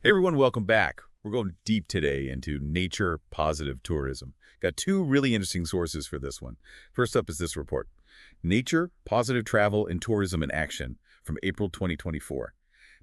Hey everyone, welcome back. We're going deep today into nature-positive tourism. Got two really interesting sources for this one. First up is this report, Nature, Positive Travel and Tourism in Action from April 2024.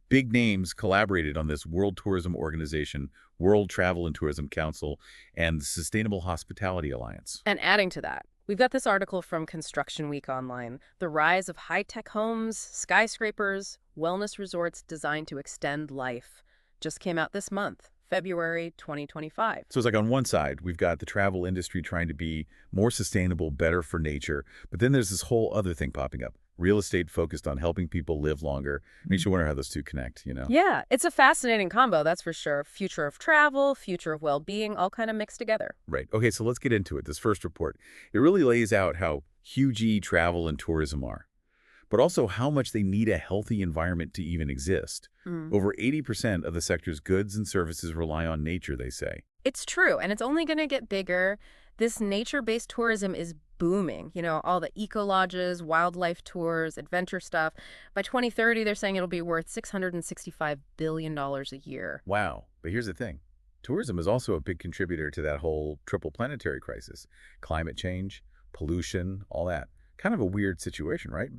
Big names collaborated on this World Tourism Organization, World Travel and Tourism Council, and the Sustainable Hospitality Alliance. And adding to that, we've got this article from Construction Week Online, The Rise of High-Tech Homes, Skyscrapers, Wellness Resorts Designed to Extend Life. Just came out this month, February 2025. So it's like on one side, we've got the travel industry trying to be more sustainable, better for nature, but then there's this whole other thing popping up. Real estate focused on helping people live longer. Makes you wonder how those two connect. Yeah, it's a fascinating combo, that's for sure. Future of travel, future of well-being, all kind of mixed together. Right. Okay, so let's get into it. This first report, it really lays out how huge travel and tourism are, but also how much they need a healthy environment to even exist. Over 80% of the sector's goods and services rely on nature, they say. It's true, and it's only going to get bigger. This nature-based tourism is booming. All the eco-lodges, wildlife tours, adventure stuff. By 2030, they're saying it'll be worth $665 billion a year. Wow. But here's the thing. Tourism is also a big contributor to that whole triple planetary crisis. Climate change, pollution, all that. Kind of a weird situation, right?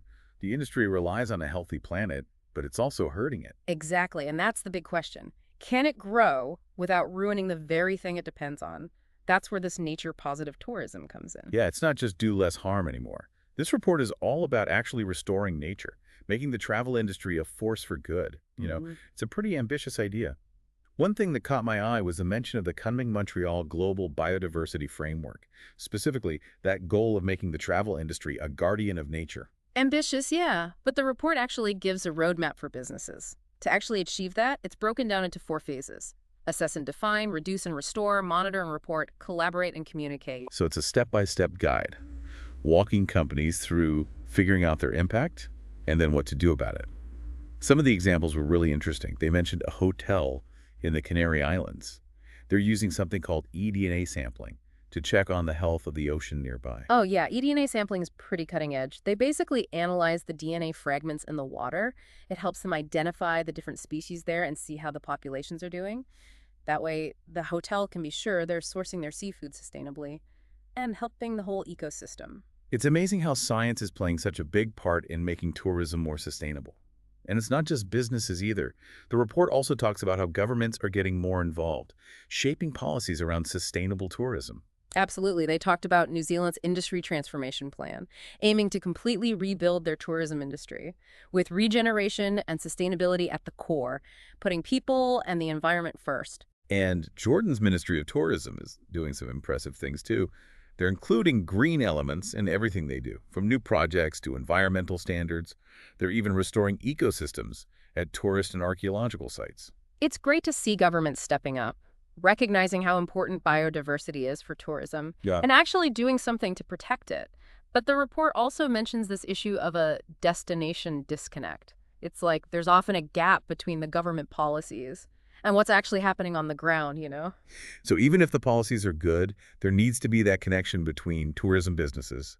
The industry relies on a healthy planet, but it's also hurting it. Exactly, and that's the big question. Can it grow without ruining the very thing it depends on? That's where this nature-positive tourism comes in. Yeah, it's not just do less harm anymore. This report is all about actually restoring nature, making the travel industry a force for good. It's a pretty ambitious idea. One thing that caught my eye was the mention of the Kunming-Montreal Global Biodiversity Framework, specifically that goal of making the travel industry a guardian of nature. Ambitious, yeah, but the report actually gives a roadmap for businesses. To actually achieve that, it's broken down into 4 phases. Assess and define, reduce and restore, monitor and report, collaborate and communicate. So it's a step-by-step guide, walking companies through figuring out their impact and then what to do about it. Some of the examples were really interesting. They mentioned a hotel in the Canary Islands. They're using something called eDNA sampling to check on the health of the ocean nearby. Oh yeah, eDNA sampling is pretty cutting edge. They basically analyze the DNA fragments in the water. It helps them identify the different species there and see how the populations are doing. That way, the hotel can be sure they're sourcing their seafood sustainably and helping the whole ecosystem. It's amazing how science is playing such a big part in making tourism more sustainable. And it's not just businesses either. The report also talks about how governments are getting more involved, shaping policies around sustainable tourism. Absolutely. They talked about New Zealand's industry transformation plan, aiming to completely rebuild their tourism industry, with regeneration and sustainability at the core, putting people and the environment first. And Jordan's Ministry of Tourism is doing some impressive things too. They're including green elements in everything they do, from new projects to environmental standards. They're even restoring ecosystems at tourist and archaeological sites. It's great to see governments stepping up, recognizing how important biodiversity is for tourism, Yeah. and actually doing something to protect it. But the report also mentions this issue of a destination disconnect. It's like there's often a gap between the government policies and what's actually happening on the ground. So even if the policies are good, there needs to be that connection between tourism businesses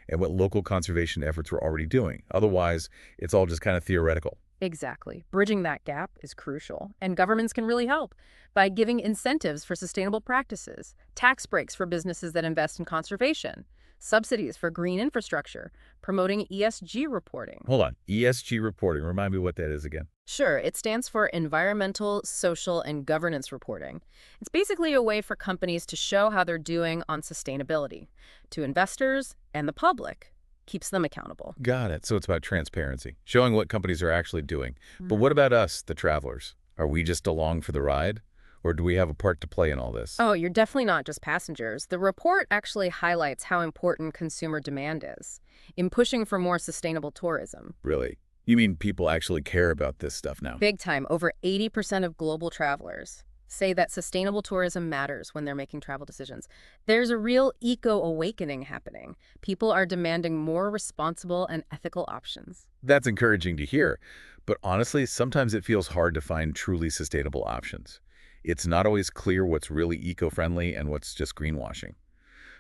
and what local conservation efforts are already doing. Otherwise, it's all just kind of theoretical. Exactly. Bridging that gap is crucial, and governments can really help by giving incentives for sustainable practices, tax breaks for businesses that invest in conservation, subsidies for green infrastructure, promoting ESG reporting. Hold on. ESG reporting. Remind me what that is again. Sure, it stands for Environmental, Social, and Governance Reporting. It's basically a way for companies to show how they're doing on sustainability to investors and the public. Keeps them accountable. Got it. So it's about transparency, showing what companies are actually doing. But what about us, the travelers? Are we just along for the ride? Or do we have a part to play in all this? Oh, you're definitely not just passengers. The report actually highlights how important consumer demand is in pushing for more sustainable tourism. Really? You mean people actually care about this stuff now? Big time, over 80% of global travelers say that sustainable tourism matters when they're making travel decisions. There's a real eco-awakening happening. People are demanding more responsible and ethical options. That's encouraging to hear. But honestly, sometimes it feels hard to find truly sustainable options. It's not always clear what's really eco-friendly and what's just greenwashing.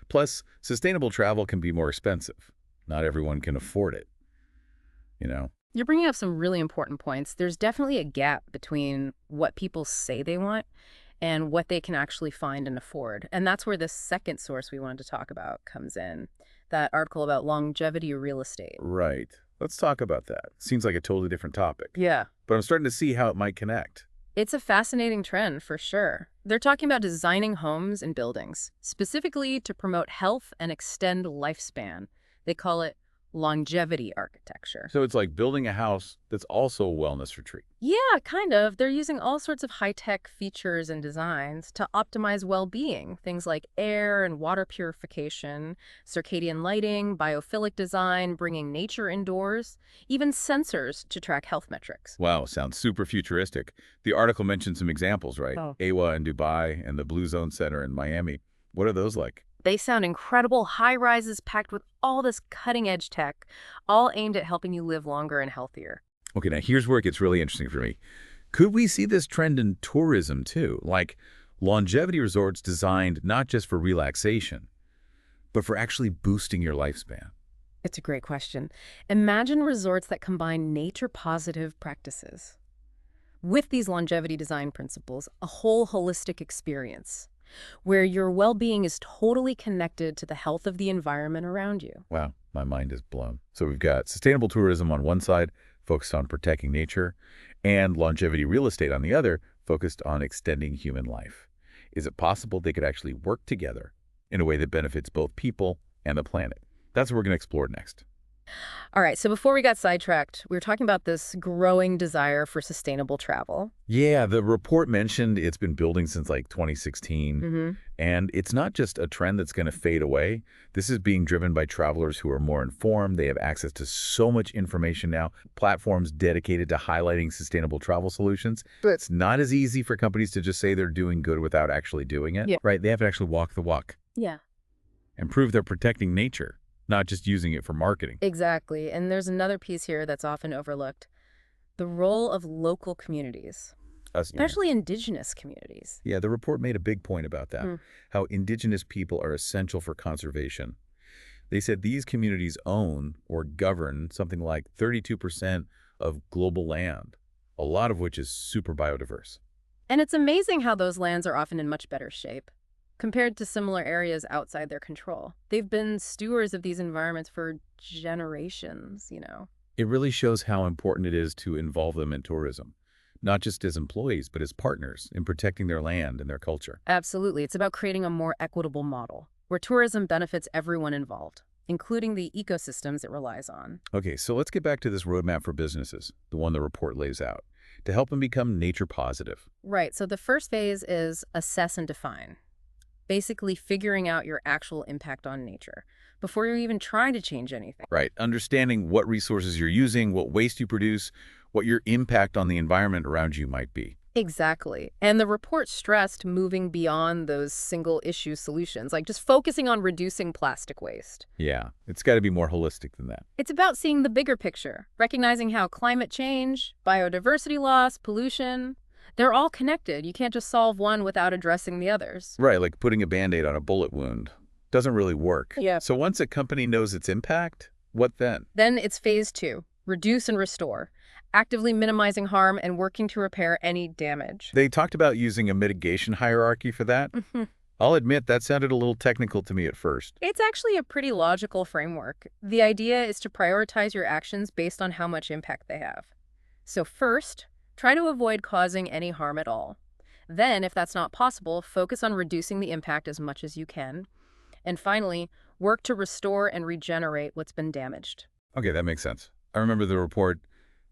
Plus, sustainable travel can be more expensive. Not everyone can afford it. You're bringing up some really important points. There's definitely a gap between what people say they want and what they can actually find and afford. And that's where the second source we wanted to talk about comes in, that article about longevity real estate. Right. Let's talk about that. Seems like a totally different topic. Yeah. But I'm starting to see how it might connect. It's a fascinating trend for sure. They're talking about designing homes and buildings, specifically to promote health and extend lifespan. They call it longevity architecture. So it's like building a house that's also a wellness retreat. Yeah, kind of. They're using all sorts of high-tech features and designs to optimize well-being. Things like air and water purification, circadian lighting, biophilic design, bringing nature indoors, even sensors to track health metrics. Wow, sounds super futuristic. The article mentioned some examples, right? Oh. AWA in Dubai and the Blue Zone Center in Miami. What are those like? They sound incredible, high-rises packed with all this cutting-edge tech, all aimed at helping you live longer and healthier. Okay, now here's where it gets really interesting for me. Could we see this trend in tourism too? Like longevity resorts designed not just for relaxation, but for actually boosting your lifespan? It's a great question. Imagine resorts that combine nature-positive practices with these longevity design principles, a whole holistic experience where your well-being is totally connected to the health of the environment around you. Wow, my mind is blown. So we've got sustainable tourism on one side, focused on protecting nature, and longevity real estate on the other, focused on extending human life. Is it possible they could actually work together in a way that benefits both people and the planet? That's what we're going to explore next. All right, so before we got sidetracked, we were talking about this growing desire for sustainable travel. Yeah, the report mentioned it's been building since like 2016, and it's not just a trend that's going to fade away. This is being driven by travelers who are more informed. They have access to so much information now, platforms dedicated to highlighting sustainable travel solutions. But it's not as easy for companies to just say they're doing good without actually doing it, right? They have to actually walk the walk Yeah. and prove they're protecting nature, not just using it for marketing. Exactly. And there's another piece here that's often overlooked, the role of local communities, especially indigenous communities. Yeah, the report made a big point about that, how indigenous people are essential for conservation. They said these communities own or govern something like 32% of global land, a lot of which is super biodiverse. And it's amazing how those lands are often in much better shape compared to similar areas outside their control. They've been stewards of these environments for generations. It really shows how important it is to involve them in tourism, not just as employees, but as partners in protecting their land and their culture. Absolutely. It's about creating a more equitable model where tourism benefits everyone involved, including the ecosystems it relies on. Okay, so let's get back to this roadmap for businesses, the one the report lays out, to help them become nature positive. Right. So the first phase is assess and define. Basically figuring out your actual impact on nature before you're even trying to change anything. Right. Understanding what resources you're using, what waste you produce, what your impact on the environment around you might be. Exactly. And the report stressed moving beyond those single-issue solutions, like just focusing on reducing plastic waste. Yeah, it's got to be more holistic than that. It's about seeing the bigger picture, recognizing how climate change, biodiversity loss, pollution, they're all connected. You can't just solve one without addressing the others. Right, like putting a Band-Aid on a bullet wound doesn't really work. Yeah. So once a company knows its impact, what then? Then it's phase 2, reduce and restore, actively minimizing harm and working to repair any damage. They talked about using a mitigation hierarchy for that. I'll admit that sounded a little technical to me at first. It's actually a pretty logical framework. The idea is to prioritize your actions based on how much impact they have. So first, try to avoid causing any harm at all. Then, if that's not possible, focus on reducing the impact as much as you can. And finally, work to restore and regenerate what's been damaged. Okay, that makes sense. I remember the report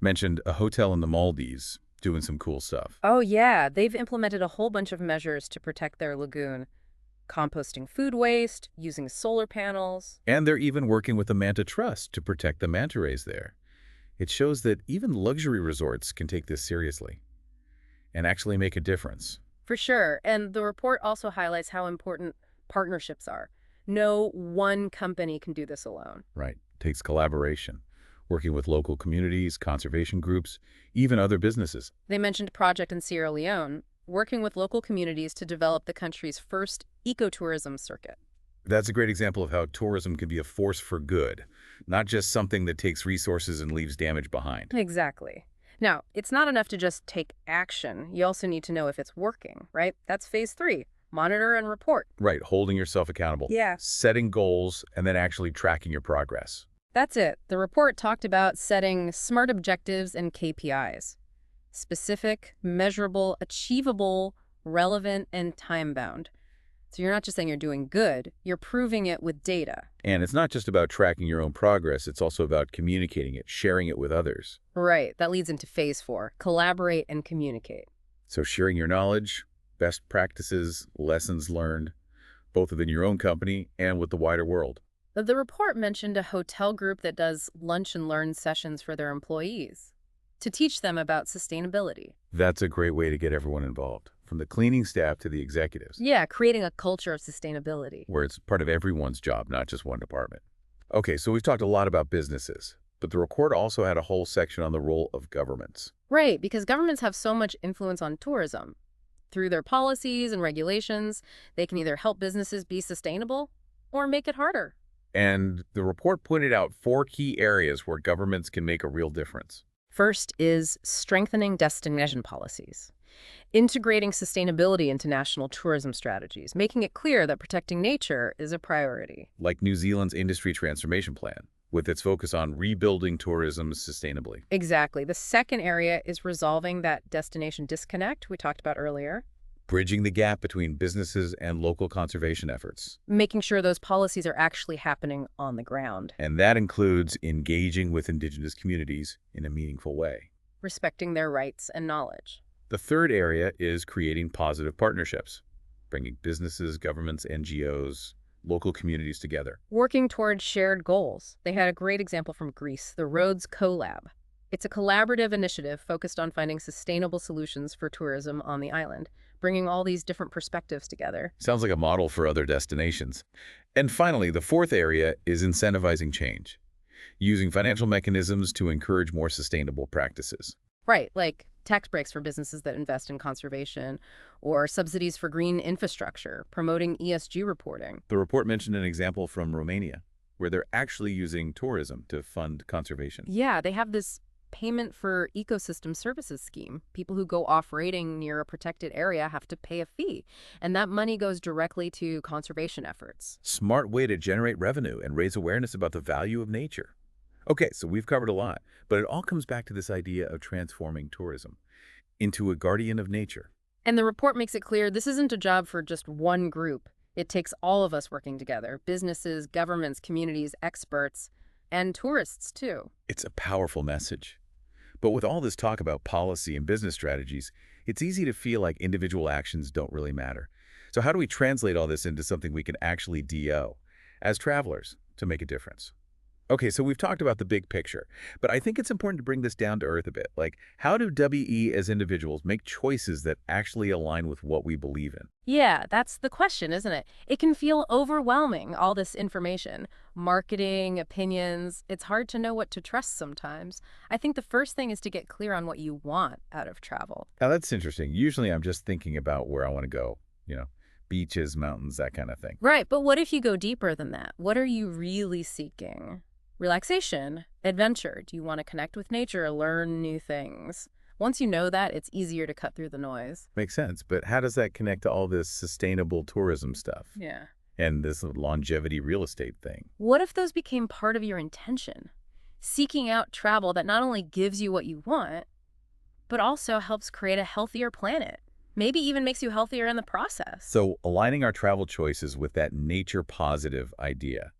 mentioned a hotel in the Maldives doing some cool stuff. Oh yeah, they've implemented a whole bunch of measures to protect their lagoon. Composting food waste, using solar panels. And they're even working with the Manta Trust to protect the manta rays there. It shows that even luxury resorts can take this seriously and actually make a difference. For sure. And the report also highlights how important partnerships are. No one company can do this alone. Right. It takes collaboration, working with local communities, conservation groups, even other businesses. They mentioned a project in Sierra Leone, working with local communities to develop the country's first ecotourism circuit. That's a great example of how tourism can be a force for good, not just something that takes resources and leaves damage behind. Exactly. Now, it's not enough to just take action. You also need to know if it's working, right? That's phase 3. Monitor and report. Right, holding yourself accountable. Yeah. Setting goals and then actually tracking your progress. That's it. The report talked about setting SMART objectives and KPIs. Specific, measurable, achievable, relevant, and time-bound. So you're not just saying you're doing good, you're proving it with data. And it's not just about tracking your own progress, it's also about communicating it, sharing it with others. Right. That leads into phase 4. Collaborate and communicate. So sharing your knowledge, best practices, lessons learned, both within your own company and with the wider world. The report mentioned a hotel group that does lunch and learn sessions for their employees to teach them about sustainability. That's a great way to get everyone involved, from the cleaning staff to the executives, Yeah, creating a culture of sustainability. where it's part of everyone's job, not just one department. Okay, so we've talked a lot about businesses, but the report also had a whole section on the role of governments. Right, because governments have so much influence on tourism. Through their policies and regulations, they can either help businesses be sustainable or make it harder. And the report pointed out 4 key areas where governments can make a real difference. First is strengthening destination policies, integrating sustainability into national tourism strategies, making it clear that protecting nature is a priority. Like New Zealand's Industry Transformation Plan, with its focus on rebuilding tourism sustainably. Exactly. The second area is resolving that destination disconnect we talked about earlier, Bridging the gap between businesses and local conservation efforts. making sure those policies are actually happening on the ground, And that includes engaging with indigenous communities in a meaningful way. respecting their rights and knowledge. The third area is creating positive partnerships, bringing businesses, governments, NGOs, local communities together. Working towards shared goals. They had a great example from Greece, the Rhodes CoLab. It's a collaborative initiative focused on finding sustainable solutions for tourism on the island, bringing all these different perspectives together. Sounds like a model for other destinations. And finally, the fourth area is incentivizing change, using financial mechanisms to encourage more sustainable practices. Right, like tax breaks for businesses that invest in conservation, or subsidies for green infrastructure, promoting ESG reporting. The report mentioned an example from Romania, where they're actually using tourism to fund conservation. Yeah, they have this payment for ecosystem services scheme. People who go off-roading near a protected area have to pay a fee, and that money goes directly to conservation efforts. Smart way to generate revenue and raise awareness about the value of nature. Okay, so we've covered a lot, but it all comes back to this idea of transforming tourism into a guardian of nature. And the report makes it clear this isn't a job for just one group. It takes all of us working together, businesses, governments, communities, experts, and tourists too. It's a powerful message. But with all this talk about policy and business strategies, it's easy to feel like individual actions don't really matter. So how do we translate all this into something we can actually do as travelers to make a difference? Okay, so we've talked about the big picture, but I think it's important to bring this down to earth a bit. Like, how do WE as individuals make choices that actually align with what we believe in? Yeah, that's the question, isn't it? It can feel overwhelming, all this information. Marketing, opinions, it's hard to know what to trust sometimes. I think the first thing is to get clear on what you want out of travel. Now, that's interesting. Usually I'm just thinking about where I want to go, beaches, mountains, that kind of thing. Right, but what if you go deeper than that? What are you really seeking? Relaxation, adventure. Do you want to connect with nature, learn new things? Once you know that, it's easier to cut through the noise. Makes sense, but how does that connect to all this sustainable tourism stuff Yeah. and this longevity real estate thing? What if those became part of your intention? Seeking out travel that not only gives you what you want, but also helps create a healthier planet. Maybe even makes you healthier in the process. So aligning our travel choices with that nature-positive idea,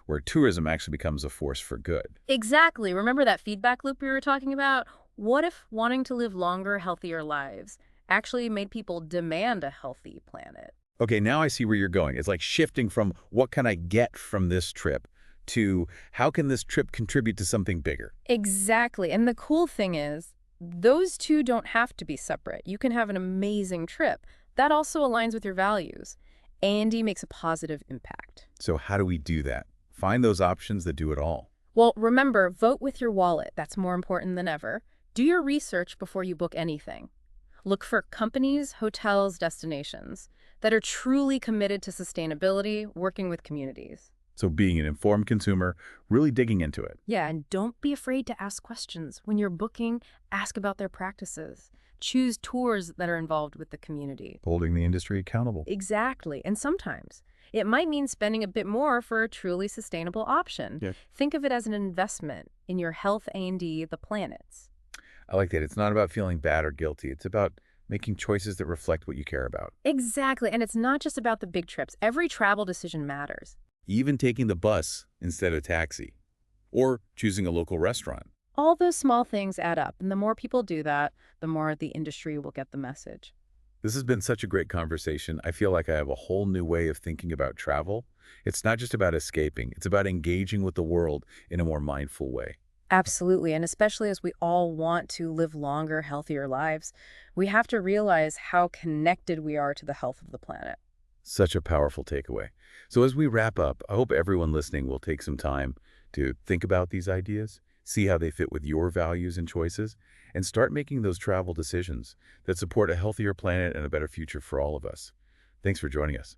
where tourism actually becomes a force for good. Exactly. Remember that feedback loop we were talking about? What if wanting to live longer, healthier lives actually made people demand a healthy planet? Okay, now I see where you're going. It's like shifting from what can I get from this trip to how can this trip contribute to something bigger? Exactly. And the cool thing is, those two don't have to be separate. You can have an amazing trip. That also aligns with your values. Andy makes a positive impact. So how do we do that? Find those options that do it all. Well, remember, vote with your wallet. That's more important than ever. Do your research before you book anything. Look for companies, hotels, destinations that are truly committed to sustainability, working with communities. So being an informed consumer, really digging into it. Yeah, and don't be afraid to ask questions. When you're booking, ask about their practices. Choose tours that are involved with the community. Holding the industry accountable. Exactly. And sometimes it might mean spending a bit more for a truly sustainable option. Yeah. Think of it as an investment in your health A&D, the planets. I like that. It's not about feeling bad or guilty. It's about making choices that reflect what you care about. Exactly. And it's not just about the big trips. Every travel decision matters. Even taking the bus instead of taxi. Or choosing a local restaurant. All those small things add up. And the more people do that, the more the industry will get the message. This has been such a great conversation. I feel like I have a whole new way of thinking about travel. It's not just about escaping. It's about engaging with the world in a more mindful way. Absolutely. And especially as we all want to live longer, healthier lives, we have to realize how connected we are to the health of the planet. Such a powerful takeaway. So as we wrap up, I hope everyone listening will take some time to think about these ideas, see how they fit with your values and choices, and start making those travel decisions that support a healthier planet and a better future for all of us. Thanks for joining us.